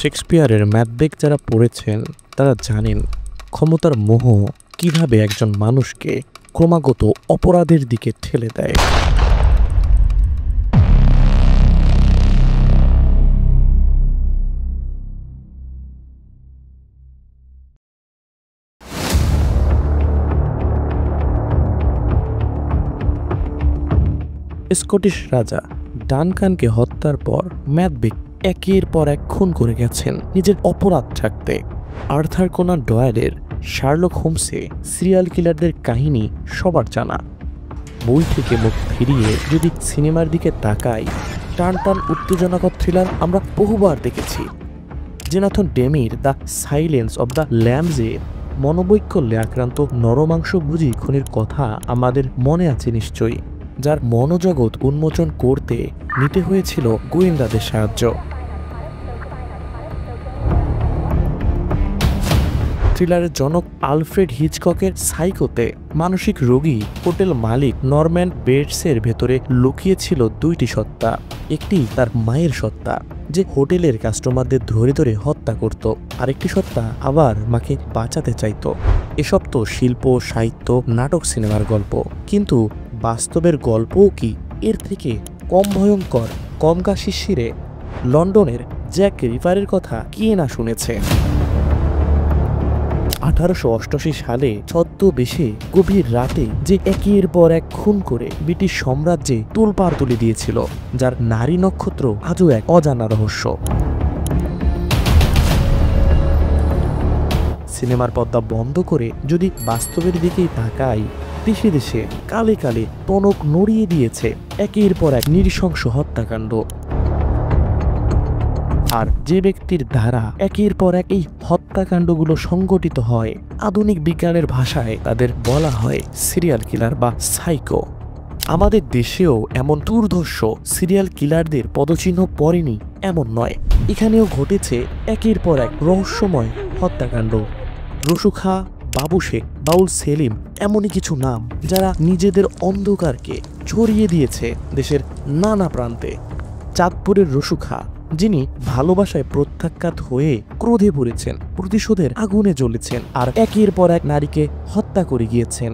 শেক্সপিয়ারের Macbeth যারা পড়েছেন তারা জানেন ক্ষমতার মোহ কিভাবে একজন মানুষকে ক্রমাগত অপরাধের দিকে ঠেলে দেয়। স্কটিশ রাজা ডানকানকে হত্যার পর ম্যাকবেথ একের পর এক খুন করে গেছেন নিজের অপরাধ ঢাকতে। আর্থার কোনান ডয়েলের শার্লক হোমসে সিরিয়াল কিলারদের কাহিনী সবার জানা। বই থেকে মুখ ফিরিয়ে যদি সিনেমার দিকে তাকাই, টান টান উত্তেজনাকর থ্রিলার আমরা বহুবার দেখেছি। জোনাথন ডেমির দ্য সাইলেন্স অব দ্য ল্যাম্বসে মনোবৈকল্যে আক্রান্ত নরমাংসভোজী খুনির কথা আমাদের মনে আছে নিশ্চয়ই, যার মনোজগৎ উন্মোচন করতে নিতে হয়েছিল গোয়েন্দাদের সাহায্য। থ্রিলারের জনক আলফ্রেড হিচককের সাইকোতে মানসিক রোগী হোটেল মালিক নরম্যান বেটসের ভেতরে লুকিয়েছিল দুইটি সত্তা। একটি তার মায়ের সত্তা, যে হোটেলের কাস্টমারদের ধরে ধরে হত্যা করত, আরেকটি সত্তা আবার মাকে বাঁচাতে চাইত। এসব তো শিল্প, সাহিত্য, নাটক, সিনেমার গল্প, কিন্তু বাস্তবের গল্পও কি এর থেকে কম ভয়ঙ্কর? কম গা শিরশিরে লন্ডনের জ্যাক রিপারের কথা কে না শুনেছে? 1888 সালে ছদ্মবেশে গভীর রাতে যে একের পর এক খুন করে ব্রিটিশ সাম্রাজ্যে তোলপাড় তুলে দিয়েছিল, যার নারী নক্ষত্র আজও এক অজানা রহস্য। সিনেমার পর্দা বন্ধ করে যদি বাস্তবের দিকেই তাকাই, দেশে দেশে কালে কালে টনক নড়িয়ে দিয়েছে একের পর এক নৃশংস হত্যাকাণ্ড। আর যে ব্যক্তির দ্বারা একের পর এক এই হত্যাকাণ্ডগুলো সংগঠিত হয়, আধুনিক বিজ্ঞানের ভাষায় তাদের বলা হয় সিরিয়াল কিলার বা সাইকো। আমাদের দেশেও এমন দুর্ধর্ষ সিরিয়াল কিলারদের পদচিহ্ন পড়েনি এমন নয়, এখানেও ঘটেছে একের পর এক রহস্যময় হত্যাকাণ্ড। রসু খাঁ, বাবু শেখ, বাউল সেলিম এমনই কিছু নাম যারা নিজেদের অন্ধকারকে ছড়িয়ে দিয়েছে দেশের নানা প্রান্তে। চাঁদপুরের রসু খাঁ, যিনি ভালোবাসায় প্রত্যাখ্যাত হয়ে ক্রোধে পড়েছেন, প্রতিশোধের আগুনে জ্বলেছেন, আর একের পর এক নারীকে হত্যা করে গিয়েছেন।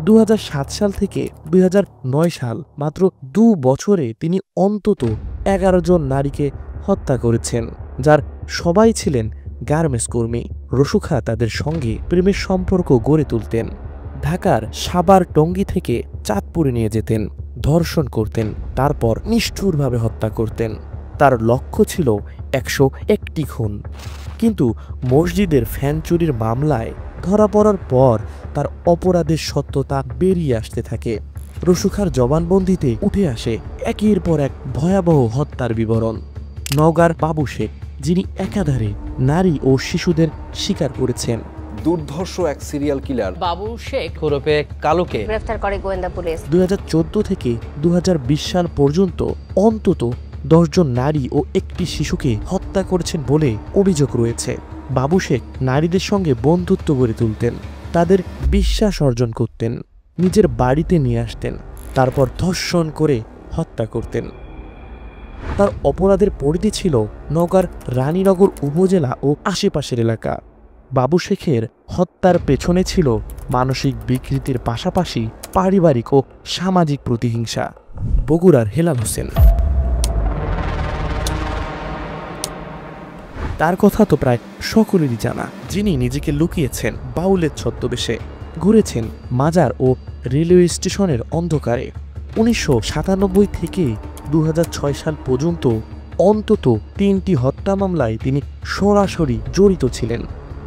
2007 সাল থেকে 2009 সাল, মাত্র 2 বছরে তিনি অন্তত 11 জন নারীকে হত্যা করেছেন, যার সবাই ছিলেন গার্মেন্টস কর্মী। রসু খাঁ তাদের সঙ্গে প্রেমের সম্পর্ক গড়ে তুলতেন, ঢাকার সাভার টঙ্গী থেকে চাঁদপুরে নিয়ে যেতেন, ধর্ষণ করতেন, তারপর নিষ্ঠুরভাবে হত্যা করতেন। তার লক্ষ্য ছিল 101টি খুন। কিন্তু মসজিদের ফ্যান চুরির মামলায় ধরা পড়ার পর তার অপরাধের সত্যতা বেরিয়ে আসতে থাকে। রসু খাঁর জবানবন্দিতে উঠে আসে একের পর এক ভয়াবহ হত্যার বিবরণ। নওগাঁর বাবু শেখ, যিনি একাধারে নারী ও শিশুদের শিকার করেছেন। দুর্ধর্ষ এক সিরিয়াল কিলার বাবু শেখ ওরফে কালুকে গ্রেফতার করে গোয়েন্দা পুলিশ। 2014 থেকে 2020 সাল পর্যন্ত অন্তত 10 জন নারী ও একটি শিশুকে হত্যা করেছেন বলে অভিযোগ রয়েছে। বাবু শেখ নারীদের সঙ্গে বন্ধুত্ব গড়ে তুলতেন, তাদের বিশ্বাস অর্জন করতেন, নিজের বাড়িতে নিয়ে আসতেন, তারপর ধর্ষণ করে হত্যা করতেন। তার অপরাধের পরিধি ছিল নওগাঁর রানীনগর উপজেলা ও আশেপাশের এলাকা। বাবু শেখের হত্যার পেছনে ছিল মানসিক বিকৃতির পাশাপাশি পারিবারিক ও সামাজিক প্রতিহিংসা। বগুড়ার হেলাল হোসেন, তার কথা তো প্রায় সকলেরই জানা, যিনি নিজেকে লুকিয়েছেন বাউলের ছদ্মবেশে, ঘুরেছেন মাজার ও রেলওয়ে স্টেশনের অন্ধকারে। 1997 থেকে 2006 সাল পর্যন্ত অন্তত 3টি হত্যা মামলায় তিনি সরাসরি জড়িত ছিলেন।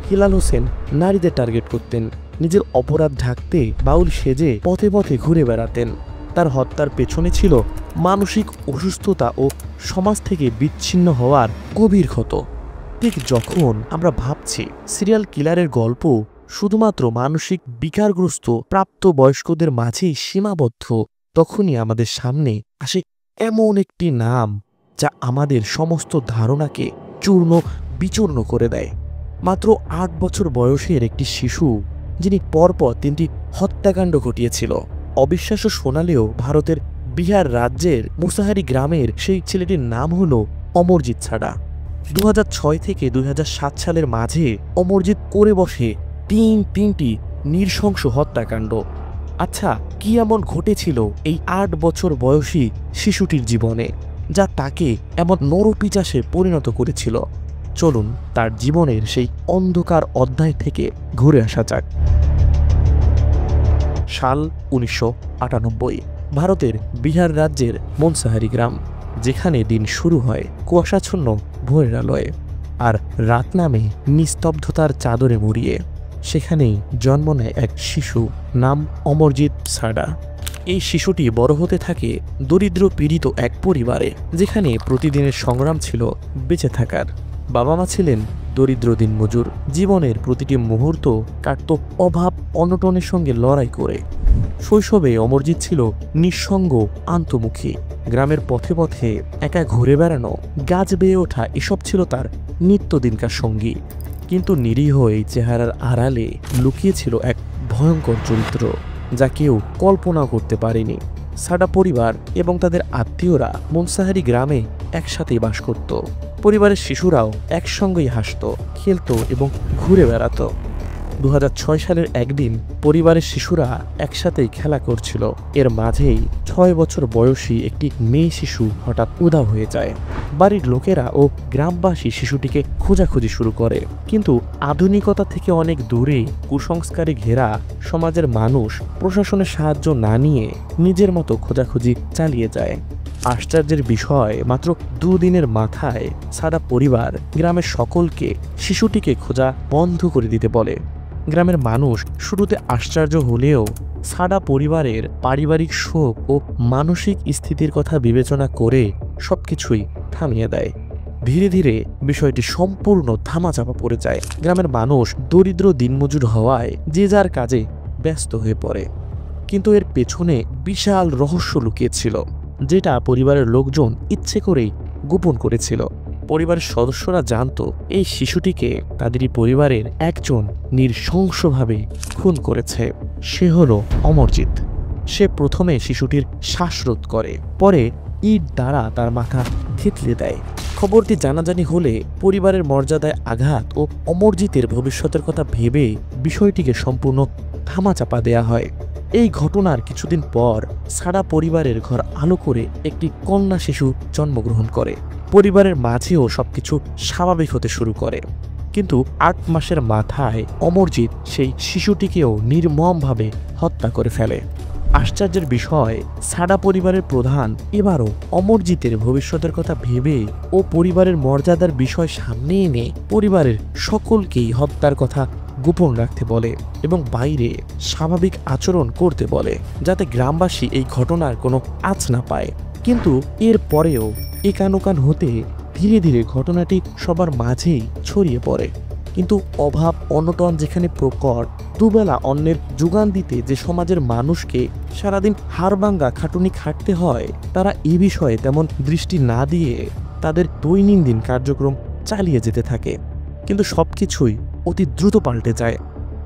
হেলাল হোসেন নারীদের টার্গেট করতেন, নিজের অপরাধ ঢাকতে বাউল সেজে পথে পথে ঘুরে বেড়াতেন। তার হত্যার পেছনে ছিল মানসিক অসুস্থতা ও সমাজ থেকে বিচ্ছিন্ন হওয়ার গভীর ক্ষত। ঠিক যখন আমরা ভাবছি সিরিয়াল কিলারের গল্প শুধুমাত্র মানসিক বিকারগ্রস্ত প্রাপ্তবয়স্কদের মাঝেই সীমাবদ্ধ, তখনই আমাদের সামনে আসে এমন একটি নাম যা আমাদের সমস্ত ধারণাকে চূর্ণ বিচূর্ণ করে দেয়। মাত্র 8 বছর বয়সের একটি শিশু, যিনি পরপর 3টি হত্যাকাণ্ড ঘটিয়েছিল। অবিশ্বাস্য শোনালেও ভারতের বিহার রাজ্যের মুসাহারি গ্রামের সেই ছেলেটির নাম হলো অমরজিৎ ছাড়া। 2006 থেকে 2007 সালের মাঝে অমরজিৎ করে বসে তিনটি নৃশংস হত্যাকাণ্ড। আচ্ছা, কি এমন ঘটেছিল এই 8 বছর বয়সী শিশুটির জীবনে যা তাকে এমন নরপিশাচে পরিণত করেছিল? চলুন তার জীবনের সেই অন্ধকার অধ্যায় থেকে ঘুরে আসা যাক। সাল 1998, ভারতের বিহার রাজ্যের মনসাহারি গ্রাম, যেখানে দিন শুরু হয় কুয়াশাচ্ছন্ন ভোরের আলোয় আর রাত নামে নিস্তব্ধতার চাদরে মুড়িয়ে। সেখানেই জন্ম নেয় এক শিশু, নাম অমরজিৎ সাডা। এই শিশুটি বড় হতে থাকে দরিদ্র পীড়িত এক পরিবারে, যেখানে প্রতিদিনের সংগ্রাম ছিল বেঁচে থাকার। বাবা মা ছিলেন দরিদ্র দিনমজুর। জীবনের প্রতিটি মুহূর্ত কাটত অভাব অনটনের সঙ্গে লড়াই করে। শৈশবে অমরজিৎ ছিল নিঃসঙ্গ, আন্তমুখী। গ্রামের পথে পথে একা ঘুরে বেড়ানো, গাছ বেয়ে ওঠা, এসব ছিল তার নিত্যদিনকার সঙ্গী। কিন্তু নিরীহ এই চেহারার আড়ালে লুকিয়েছিল এক ভয়ঙ্কর চরিত্র, যা কেউ কল্পনা করতে পারেনি। সাডা পরিবার এবং তাদের আত্মীয়রা মনসাহারি গ্রামে একসাথেই বাস করত। পরিবারের শিশুরাও একসঙ্গেই হাসত, খেলত এবং ঘুরে বেড়াত। 2006 সালের একদিন পরিবারের শিশুরা একসাথেই খেলা করছিল। এর মাঝেই 6 বছর বয়সী একটি মেয়ে শিশু হঠাৎ উধাও হয়ে যায়। বাড়ির লোকেরা ও গ্রামবাসী শিশুটিকে খোঁজাখুঁজি শুরু করে, কিন্তু আধুনিকতা থেকে অনেক দূরে কুসংস্কারে ঘেরা সমাজের মানুষ প্রশাসনের সাহায্য না নিয়ে নিজের মতো খোঁজাখুঁজি চালিয়ে যায়। আশ্চর্যের বিষয়, মাত্র 2 দিনের মাথায় সাডা পরিবার গ্রামের সকলকে শিশুটিকে খোঁজা বন্ধ করে দিতে বলে। গ্রামের মানুষ শুরুতে আশ্চর্য হলেও সাডা পরিবারের পারিবারিক শোক ও মানসিক স্থিতির কথা বিবেচনা করে সবকিছুই থামিয়ে দেয়। ধীরে ধীরে বিষয়টি সম্পূর্ণ ধামাচাপা পড়ে যায়। গ্রামের মানুষ দরিদ্র দিনমজুর হওয়ায় যে যার কাজে ব্যস্ত হয়ে পড়ে। কিন্তু এর পেছনে বিশাল রহস্য লুকিয়েছিল, যেটা পরিবারের লোকজন ইচ্ছে করেই গোপন করেছিল। পরিবারের সদস্যরা জানত এই শিশুটিকে তাদেরই পরিবারের একজন নৃশংসভাবে খুন করেছে। সে হলো অমরজিৎ। সে প্রথমে শিশুটির শ্বাসরোধ করে, পরে ইট দ্বারা তার মাথা থেতলে দেয়। খবরটি জানাজানি হলে পরিবারের মর্যাদায় আঘাত ও অমরজিতের ভবিষ্যতের কথা ভেবে বিষয়টিকে সম্পূর্ণ ধামাচাপা দেয়া হয়। এই ঘটনার কিছুদিন পর সাডা পরিবারের ঘর আলো করে একটি কন্যা শিশু জন্মগ্রহণ করে। পরিবারের মাঝেও সবকিছু স্বাভাবিক হতে শুরু করে। কিন্তু 8 মাসের মাথায় অমরজিৎ সেই শিশুটিকেও নির্মমভাবে হত্যা করে ফেলে। আশ্চর্যের বিষয়, সাডা পরিবারের প্রধান এবারও অমরজিতের ভবিষ্যতের কথা ভেবে ও পরিবারের মর্যাদার বিষয় সামনে এনে পরিবারের সকলকেই হত্যার কথা গোপন রাখতে বলে এবং বাইরে স্বাভাবিক আচরণ করতে বলে, যাতে গ্রামবাসী এই ঘটনার কোনো আঁচ না পায়। কিন্তু এর পরেও একানোকান হতে ধীরে ধীরে ঘটনাটি সবার মাঝেই ছড়িয়ে পড়ে। কিন্তু অভাব অনটন যেখানে প্রকট, দুবেলা অন্যের যোগান দিতে যে সমাজের মানুষকে সারাদিন হাড়ভাঙ্গা খাটুনি খাটতে হয়, তারা এই বিষয়ে তেমন দৃষ্টি না দিয়ে তাদের দৈনন্দিন কার্যক্রম চালিয়ে যেতে থাকে। কিন্তু সবকিছুই অতি দ্রুত পাল্টে যায়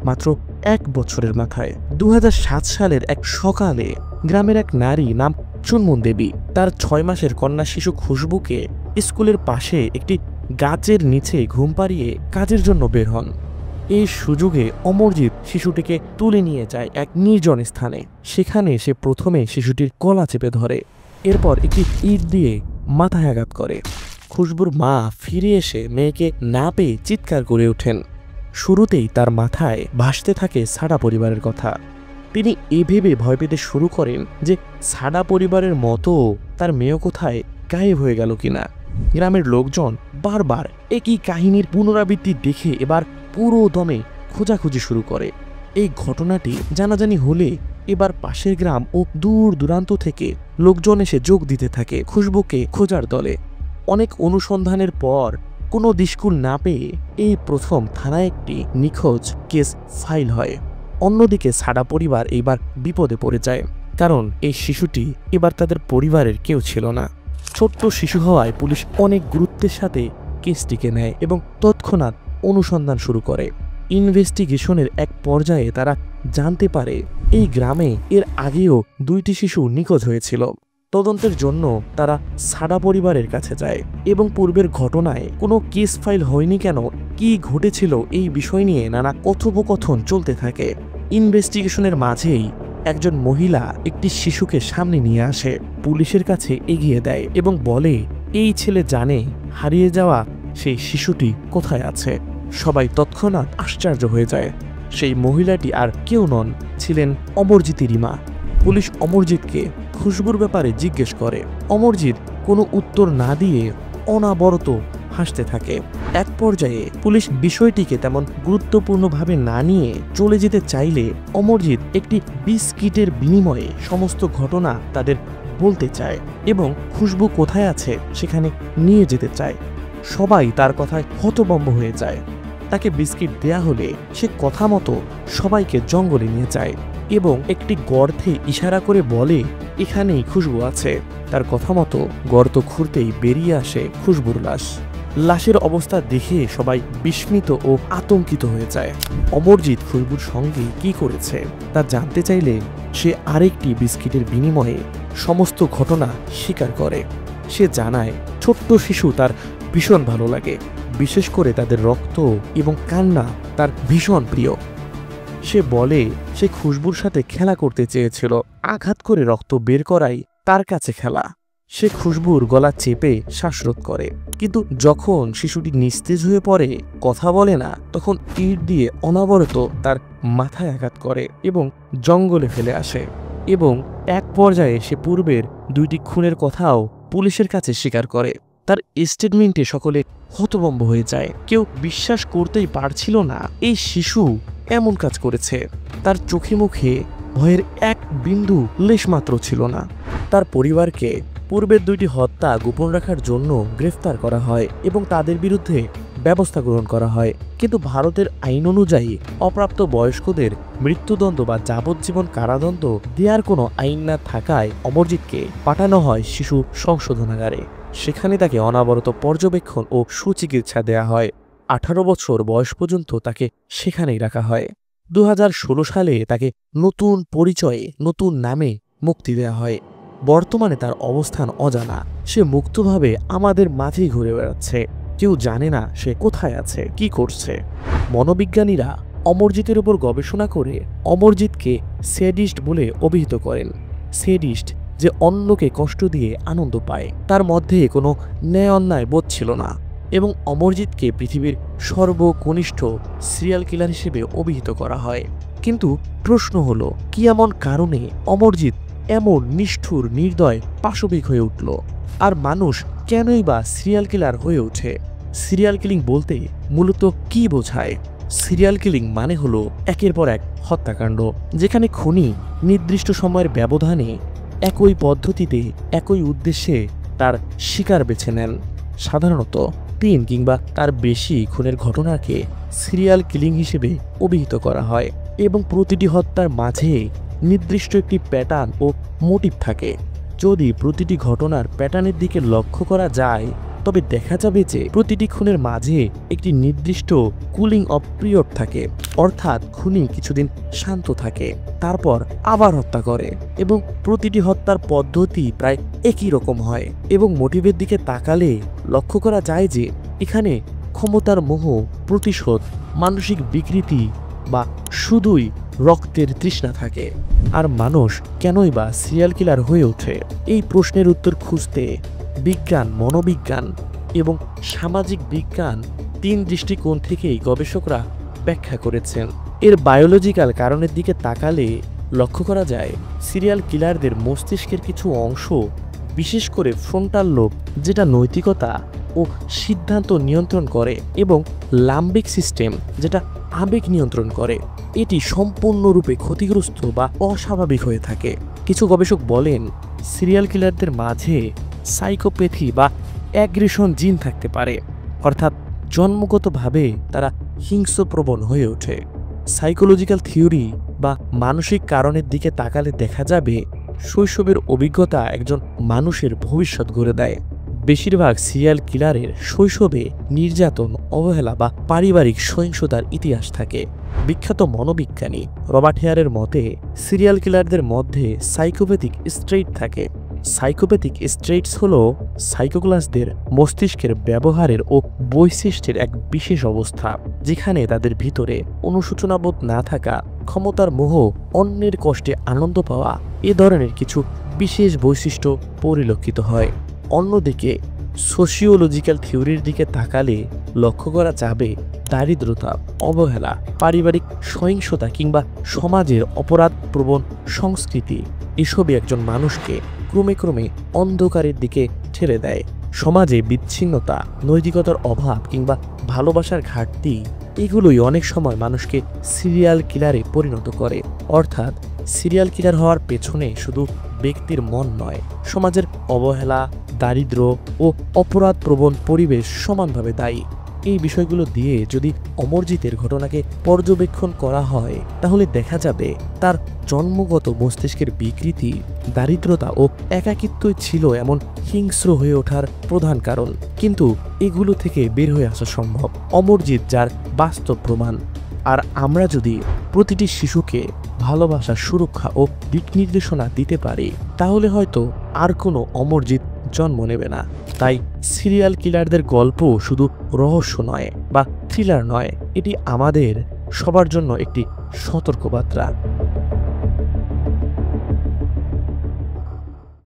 মাত্র 1 বছরের মাথায়। 2007 সালের এক সকালে গ্রামের এক নারী নাম চুনমুন দেবী তার 6 মাসের কন্যা শিশু খুশবুকে স্কুলের পাশে একটি গাছের নিচে ঘুম পাড়িয়ে কাজের জন্য বের হন। এই সুযোগে অমরজিৎ শিশুটিকে তুলে নিয়ে যায় এক নির্জন স্থানে। সেখানে সে প্রথমে শিশুটির গলা চেপে ধরে, এরপর একটি ইট দিয়ে মাথায় আঘাত করে। খুশবুর মা ফিরে এসে মেয়েকে না পেয়ে চিৎকার করে ওঠেন। শুরুতেই তার মাথায় ভাসতে থাকে সাডা পরিবারের কথা। তিনি এ ভেবে ভয় পেতে শুরু করেন যে সাডা পরিবারের মতো তার মেয়ে কোথায় গায়েব হয়ে গেল কিনা। গ্রামের লোকজন বারবার একই কাহিনীর পুনরাবৃত্তি দেখে এবার পুরো দমে খোঁজাখুঁজি শুরু করে। এই ঘটনাটি জানাজানি হলে এবার পাশের গ্রাম ও দূর দূরান্ত থেকে লোকজন এসে যোগ দিতে থাকে খুশবুকে খোঁজার দলে। অনেক অনুসন্ধানের পর কোনো দিশকুল না পেয়ে এই প্রথম থানায় একটি নিখোঁজ কেস ফাইল হয়। অন্যদিকে সাডা পরিবার এইবার বিপদে পড়ে যায়, কারণ এই শিশুটি এবার তাদের পরিবারের কেউ ছিল না। ছোট্ট শিশু হওয়ায় পুলিশ অনেক গুরুত্বের সাথে কেসটিকে নেয় এবং তৎক্ষণাৎ অনুসন্ধান শুরু করে। ইনভেস্টিগেশনের এক পর্যায়ে তারা জানতে পারে এই গ্রামে এর আগেও 2টি শিশু নিখোঁজ হয়েছিল। তদন্তের জন্য তারা সাডা পরিবারের কাছে যায় এবং পূর্বের ঘটনায় কোনো কেস ফাইল হয়নি কেন, কি ঘটেছিল এই বিষয় নিয়ে নানা কথোপকথন চলতে থাকে। ইনভেস্টিগেশনের মাঝেই একজন মহিলা একটি শিশুকে সামনে নিয়ে আসে, পুলিশের কাছে এগিয়ে দেয় এবং বলে এই ছেলে জানে হারিয়ে যাওয়া সেই শিশুটি কোথায় আছে। সবাই তৎক্ষণাৎ আশ্চর্য হয়ে যায়। সেই মহিলাটি আর কেউ নন, ছিলেন অমরজিতেরই মা। পুলিশ অমরজিৎকে খুশবুর ব্যাপারে জিজ্ঞেস করে। অমরজিৎ কোনো উত্তর না দিয়ে অনাবরত হাসতে থাকে। এক পর্যায়ে পুলিশ বিষয়টিকে তেমন গুরুত্বপূর্ণভাবে না নিয়ে চলে যেতে চাইলে অমরজিৎ একটি বিস্কিটের বিনিময়ে সমস্ত ঘটনা তাদের বলতে চায় এবং খুশবু কোথায় আছে সেখানে নিয়ে যেতে চায়। সবাই তার কথায় হতভম্ব হয়ে যায়। তাকে বিস্কিট দেয়া হলে সে কথা মতো সবাইকে জঙ্গলে নিয়ে যায় এবং একটি গর্তে ইশারা করে বলে এখানেই খুশবু আছে। তার কথা মতো গর্ত খুঁড়তেই বেরিয়ে আসে খুশবুর লাশ। লাশের অবস্থা দেখে সবাই বিস্মিত ও আতঙ্কিত হয়ে যায়। অমরজিৎ খুশবুর সঙ্গে কি করেছে তা জানতে চাইলে সে আরেকটি বিস্কিটের বিনিময়ে সমস্ত ঘটনা স্বীকার করে। সে জানায় ছোট্ট শিশু তার ভীষণ ভালো লাগে, বিশেষ করে তাদের রক্ত এবং কান্না তার ভীষণ প্রিয়। সে বলে সে খুশবুর সাথে খেলা করতে চেয়েছিল, আঘাত করে রক্ত বের করাই তার কাছে খেলা। সে খুশবুর গলা চেপে শ্বাসরোধ করে, কিন্তু যখন শিশুটি নিস্তেজ হয়ে পড়ে, কথা বলে না, তখন ইট দিয়ে অনবরত তার মাথায় আঘাত করে এবং জঙ্গলে ফেলে আসে। এবং এক পর্যায়ে সে পূর্বের 2টি খুনের কথাও পুলিশের কাছে স্বীকার করে। তার স্টেটমেন্টে সকলে হতভম্ব হয়ে যায়। কেউ বিশ্বাস করতেই পারছিল না এই শিশু এমন কাজ করেছে। তার চোখে মুখে ভয়ের এক বিন্দু লেশমাত্র ছিল না। তার পরিবারকে পূর্বের 2টি হত্যা গোপন রাখার জন্য গ্রেফতার করা হয় এবং তাদের বিরুদ্ধে ব্যবস্থা গ্রহণ করা হয়। কিন্তু ভারতের আইন অনুযায়ী অপ্রাপ্ত বয়স্কদের মৃত্যুদণ্ড বা যাবজ্জীবন কারাদণ্ড দেওয়ার কোনো আইন না থাকায় অমরজিৎকে পাঠানো হয় শিশু সংশোধনাগারে। সেখানে তাকে অনাবরত পর্যবেক্ষণ ও সুচিকিৎসা দেয়া হয়। 18 বছর বয়স পর্যন্ত তাকে সেখানেই রাখা হয়। 2016 সালে তাকে নতুন পরিচয়ে নতুন নামে মুক্তি দেয়া হয়। বর্তমানে তার অবস্থান অজানা। সে মুক্তভাবে আমাদের মাঝেই ঘুরে বেড়াচ্ছে। কেউ জানে না সে কোথায় আছে, কি করছে। মনোবিজ্ঞানীরা অমরজিতের উপর গবেষণা করে অমরজিৎকে স্যাডিস্ট বলে অভিহিত করেন। স্যাডিস্ট যে অন্যকে কষ্ট দিয়ে আনন্দ পায়, তার মধ্যে কোনো ন্যায় অন্যায় বোধ ছিল না এবং অমরজিৎকে পৃথিবীর সর্বকনিষ্ঠ সিরিয়াল কিলার হিসেবে অভিহিত করা হয়। কিন্তু প্রশ্ন হলো, কি এমন কারণে অমরজিৎ এমন নিষ্ঠুর নির্দয় পাশবিক হয়ে উঠল? আর মানুষ কেনই বা সিরিয়াল কিলার হয়ে ওঠে? সিরিয়াল কিলিং বলতে মূলত কি বোঝায়? সিরিয়াল কিলিং মানে হলো একের পর এক হত্যাকাণ্ড, যেখানে খুনি নির্দিষ্ট সময়ের ব্যবধানে একই পদ্ধতিতে একই উদ্দেশ্যে তার শিকার বেছে নেন। সাধারণত 3 কিংবা তার বেশি খুনের ঘটনাকে সিরিয়াল কিলিং হিসেবে অভিহিত করা হয় এবং প্রতিটি হত্যার মাঝে নির্দিষ্ট একটি প্যাটার্ন ও মোটিভ থাকে। যদি প্রতিটি ঘটনার প্যাটার্নের দিকে লক্ষ্য করা যায়, তবে দেখা যাবে যে প্রতিটি খুনের মাঝে একটি নির্দিষ্ট কুলিং অফ পিরিয়ড থাকে, অর্থাৎ খুনি কিছুদিন শান্ত থাকে, তারপর আবার হত্যা করে এবং প্রতিটি হত্যার পদ্ধতি প্রায় একই রকম হয়। এবং মোটিভের দিকে তাকালে লক্ষ্য করা যায় যে এখানে ক্ষমতার মোহ, প্রতিশোধ, মানসিক বিকৃতি বা শুধুই রক্তের তৃষ্ণা থাকে। আর মানুষ কেনই বা সিরিয়াল কিলার হয়ে ওঠে? এই প্রশ্নের উত্তর খুঁজতে বিজ্ঞান, মনোবিজ্ঞান এবং সামাজিক বিজ্ঞান 3 দৃষ্টিকোণ থেকেই গবেষকরা ব্যাখ্যা করেছেন। এর বায়োলজিক্যাল কারণের দিকে তাকালে লক্ষ্য করা যায় সিরিয়াল কিলারদের মস্তিষ্কের কিছু অংশ, বিশেষ করে ফ্রন্টাল লোব, যেটা নৈতিকতা ও সিদ্ধান্ত নিয়ন্ত্রণ করে, এবং লাম্বিক সিস্টেম, যেটা আবেগ নিয়ন্ত্রণ করে, এটি সম্পূর্ণরূপে ক্ষতিগ্রস্ত বা অস্বাভাবিক হয়ে থাকে। কিছু গবেষক বলেন সিরিয়াল কিলারদের মাঝে সাইকোপ্যাথি বা অ্যাগ্রেশন জিন থাকতে পারে, অর্থাৎ জন্মগতভাবে তারা হিংস্রপ্রবণ হয়ে ওঠে। সাইকোলজিক্যাল থিওরি বা মানসিক কারণের দিকে তাকালে দেখা যাবে শৈশবের অভিজ্ঞতা একজন মানুষের ভবিষ্যৎ গড়ে দেয়। বেশিরভাগ সিরিয়াল কিলারের শৈশবে নির্যাতন, অবহেলা বা পারিবারিক সহিংসতার ইতিহাস থাকে। বিখ্যাত মনোবিজ্ঞানী রবার্ট হেয়ারের মতে সিরিয়াল কিলারদের মধ্যে সাইকোপ্যাথিক স্ট্রেইট থাকে, সাইকোপ্যাথিক স্ট্রেটস হলো সাইকোক্লাসদের মস্তিষ্কের ব্যবহারের ও বৈশিষ্ট্যের এক বিশেষ অবস্থা, যেখানে তাদের ভিতরে অনুশোচনাবোধ না থাকা, ক্ষমতার মোহ, অন্যের কষ্টে আনন্দ পাওয়া এ ধরনের কিছু বিশেষ বৈশিষ্ট্য পরিলক্ষিত হয়। অন্যদিকে সোশিওলজিক্যাল থিওরির দিকে তাকালে লক্ষ্য করা যাবে দারিদ্রতা, অবহেলা, পারিবারিক সহিংসতা কিংবা সমাজের অপরাধপ্রবণ সংস্কৃতি এসবই একজন মানুষকে ক্রমে ক্রমে অন্ধকারের দিকে ঠেলে দেয়। সমাজে বিচ্ছিন্নতা, নৈতিকতার অভাব কিংবা ভালোবাসার ঘাটতি এগুলোই অনেক সময় মানুষকে সিরিয়াল কিলারে পরিণত করে। অর্থাৎ সিরিয়াল কিলার হওয়ার পেছনে শুধু ব্যক্তির মন নয়, সমাজের অবহেলা, দারিদ্র্য ও অপরাধপ্রবণ পরিবেশ সমানভাবে দায়ী। এই বিষয়গুলো দিয়ে যদি অমরজিতের ঘটনাকে পর্যবেক্ষণ করা হয় তাহলে দেখা যাবে তার জন্মগত মস্তিষ্কের বিকৃতি, দারিদ্রতা ও একাকিত্বই ছিল এমন হিংস্র হয়ে ওঠার প্রধান কারণ। কিন্তু এগুলো থেকে বের হয়ে আসা সম্ভব। অমরজিৎ যার বাস্তব প্রমাণ। আর আমরা যদি প্রতিটি শিশুকে ভালোবাসা, সুরক্ষা ও দিক নির্দেশনা দিতে পারি তাহলে হয়তো আর কোনো অমরজিৎ জন্ম নেবে না। তাই সিরিয়াল কিলারদের গল্প শুধু রহস্য নয় বা থ্রিলার নয়, এটি আমাদের সবার জন্য একটি সতর্কবার্তা।